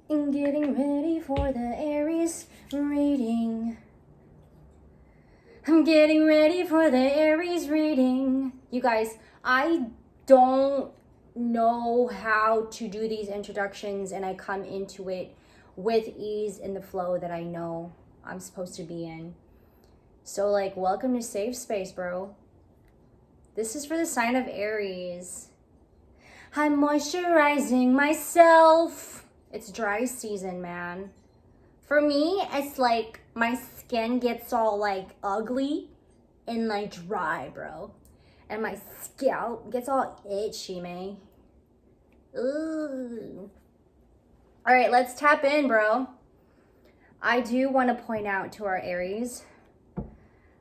I'm getting ready for the Aries reading. I'm getting ready for the Aries reading. You guys, I don't know how to do these introductions, and I come into it with ease in the flow that I know I'm supposed to be in. So, like, welcome to Safe Space, bro. This is for the sign of Aries. I'm moisturizing myself. It's dry season, man. For me, it's like my skin gets all like ugly and like dry, bro. And my scalp gets all itchy, man. Ooh. All right, let's tap in, bro. I do want to point out to our Aries,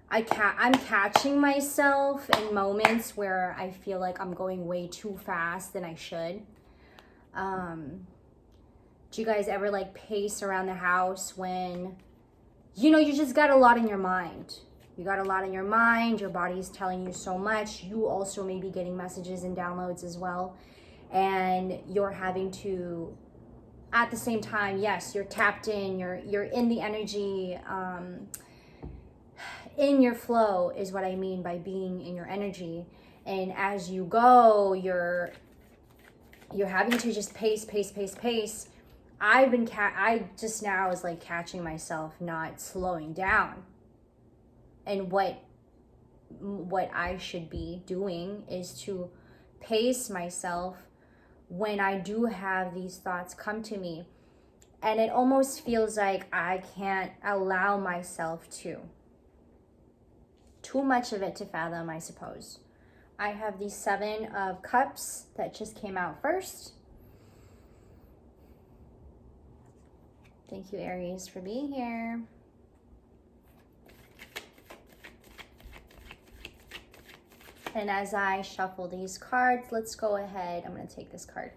I'm catching myself in moments where I feel like I'm going way too fast than I should. Do you guys ever like pace around the house when, you just got a lot in your mind? You got a lot in your mind, your body's telling you so much. You also may be getting messages and downloads as well. And you're having to, at the same time, yes, you're tapped in, you're in the energy, in your flow is what I mean by being in your energy. And as you go, you're having to just pace. I just now is like catching myself not slowing down. And what I should be doing is to pace myself when I do have these thoughts come to me. And it almost feels like I can't allow myself to. Too much of it to fathom, I suppose. I have the 7 of Cups that just came out first. Thank you, Aries, for being here. And as I shuffle these cards, let's go ahead. I'm going to take this card.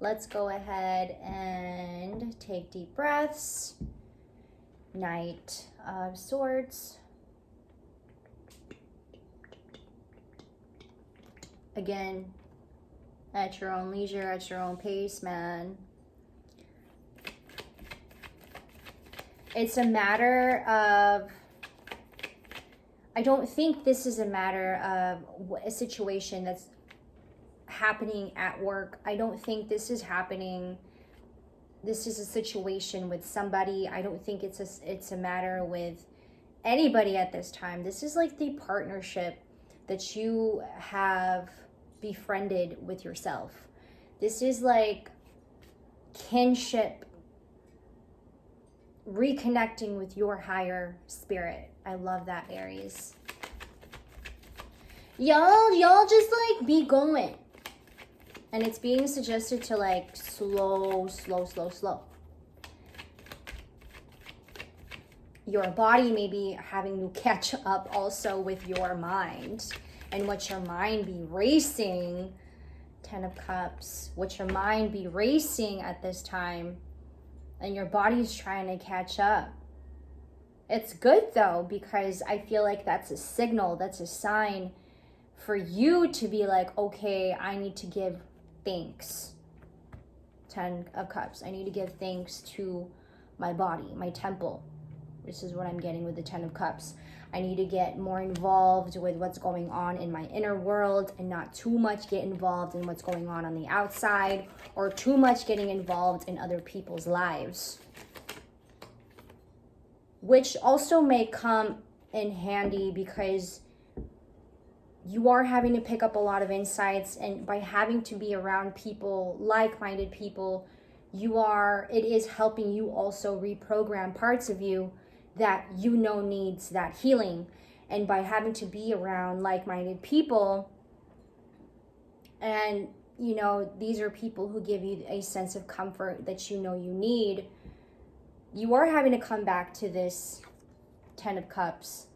Let's go ahead and take deep breaths. Knight of Swords. Again, at your own leisure, at your own pace, man. It's a matter of, I don't think this is a matter of a situation that's happening at work. I don't think this is happening. This is a situation with somebody. I don't think it's a matter with anybody at this time. This is like the partnership that you have befriended with yourself. This is like kinship, reconnecting with your higher spirit. I love that, Aries. Y'all just like be going. And it's being suggested to like slow. Your body may be having to catch up also with your mind. And what your mind be racing, 10 of Cups, what your mind be racing at this time, and your body's trying to catch up. It's good though, because I feel like that's a signal, that's a sign for you to be like, okay, I need to give thanks. 10 of Cups, I need to give thanks to my body, my temple. This is what I'm getting with the 10 of Cups. I need to get more involved with what's going on in my inner world and not too much get involved in what's going on the outside, or too much getting involved in other people's lives. Which also may come in handy because you are having to pick up a lot of insights, and by having to be around people, like-minded people, it is helping you also reprogram parts of you that needs that healing. And by having to be around like-minded people, and these are people who give you a sense of comfort that you need, you are having to come back to this 10 of Cups.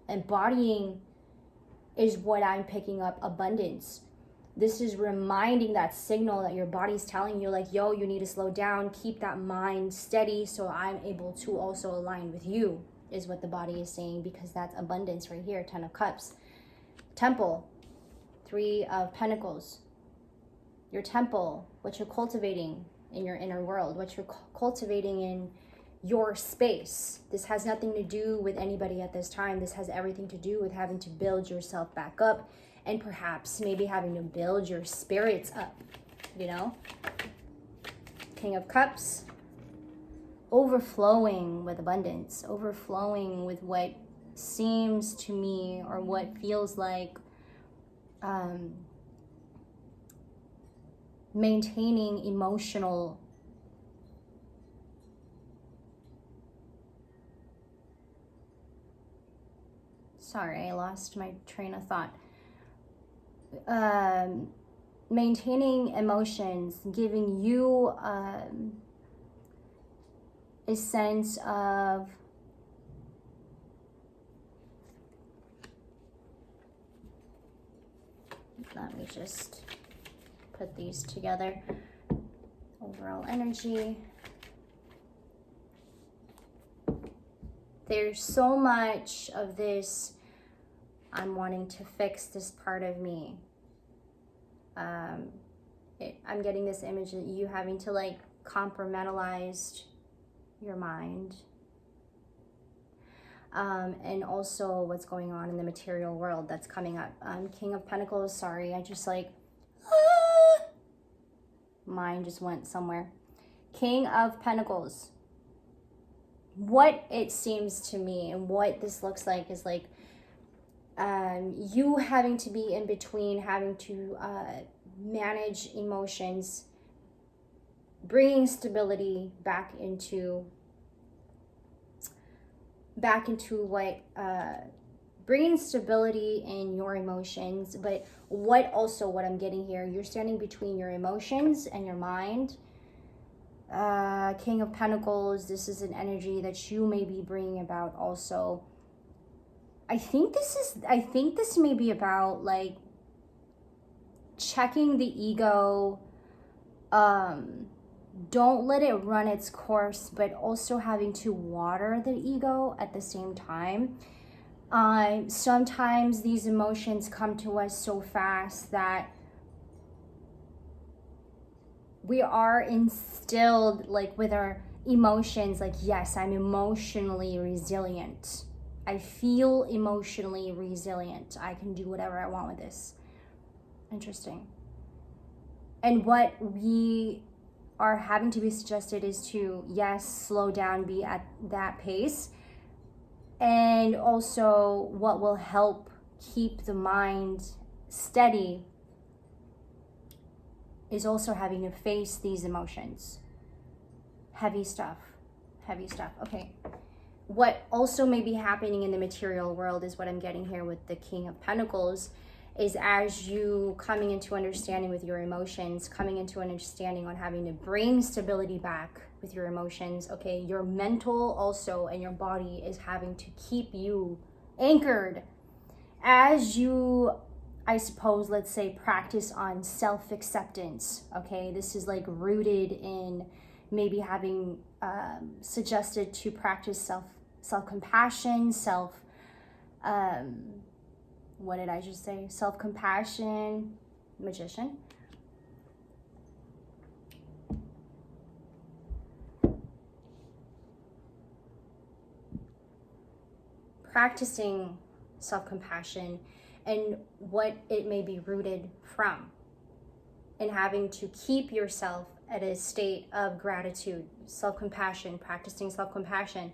Embodying is what I'm picking up, abundance. This is reminding that signal that your body's telling you, like, yo, you need to slow down, keep that mind steady so I'm able to also align with you, is what the body is saying, because that's abundance right here, 10 of Cups. Temple, 3 of Pentacles. Your temple, what you're cultivating, in your inner world, what you're cultivating in your space. This has nothing to do with anybody at this time. This has everything to do with having to build yourself back up, and perhaps maybe having to build your spirits up, you know? King of Cups, overflowing with abundance, overflowing with what seems to me or what feels like maintaining emotional sorry, I lost my train of thought. Maintaining emotions, giving you a sense of let me just put these together. Overall energy. There's so much of this, I'm wanting to fix this part of me. I'm getting this image of you having to like compartmentalize your mind. And also what's going on in the material world that's coming up. King of Pentacles, sorry, I just like, mine just went somewhere. King of Pentacles. What it seems to me and what this looks like is like you having to be in between, having to manage emotions, bringing stability back into what bringing stability in your emotions. But what I'm getting here, you're standing between your emotions and your mind. King of Pentacles, this is an energy that you may be bringing about also. I think this may be about like checking the ego. Don't let it run its course, but also having to water the ego at the same time. Sometimes these emotions come to us so fast that we are instilled like with our emotions, like, yes, I'm emotionally resilient. I feel emotionally resilient. I can do whatever I want with this. Interesting. And what we are having to be suggested is to, yes, slow down, be at that pace. And also what will help keep the mind steady is also having to face these emotions. Heavy stuff. Okay. What also may be happening in the material world is what I'm getting here with the King of Pentacles, is as you coming into understanding with your emotions, coming into an understanding on having to bring stability back with your emotions. Okay, your mental also and your body is having to keep you anchored as you, I suppose, let's say, practice on self-acceptance. Okay, this is like rooted in maybe having suggested to practice self-compassion, what did I just say? Self-compassion, Magician. Practicing self-compassion and what it may be rooted from, and having to keep yourself at a state of gratitude, self-compassion, practicing self-compassion.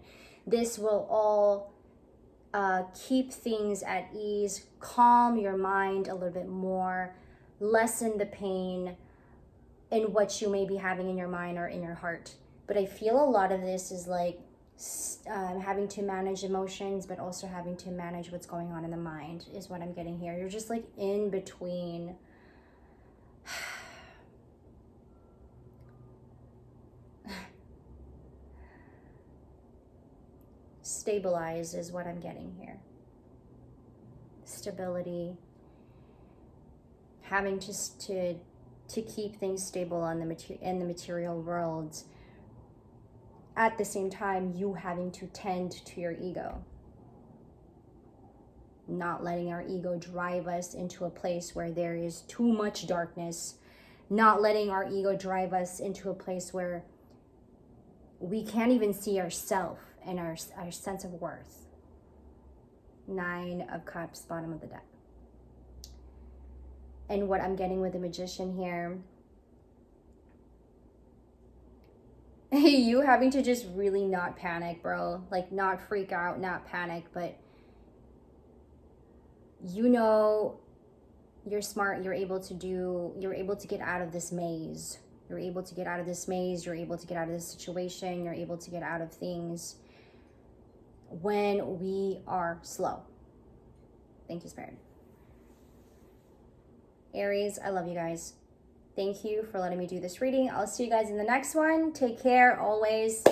This will all keep things at ease, calm your mind a little bit more, lessen the pain in what you may be having in your mind or in your heart. But I feel a lot of this is like having to manage emotions, but also having to manage what's going on in the mind is what I'm getting here. You're just like in between. Stabilize is what I'm getting here. Stability. Having to keep things stable on in the material world. At the same time, you having to tend to your ego. Not letting our ego drive us into a place where there is too much darkness, not letting our ego drive us into a place where we can't even see ourselves and our sense of worth. 9 of Cups, bottom of the deck. And what I'm getting with the Magician here, you having to just really not panic, bro. Like, not freak out, not panic, but you know you're smart. You're able to get out of this maze. You're able to get out of this maze. You're able to get out of this situation. You're able to get out of things when we are slow. Thank you, Spirit. Aries, I love you guys. Thank you for letting me do this reading. I'll see you guys in the next one. Take care always.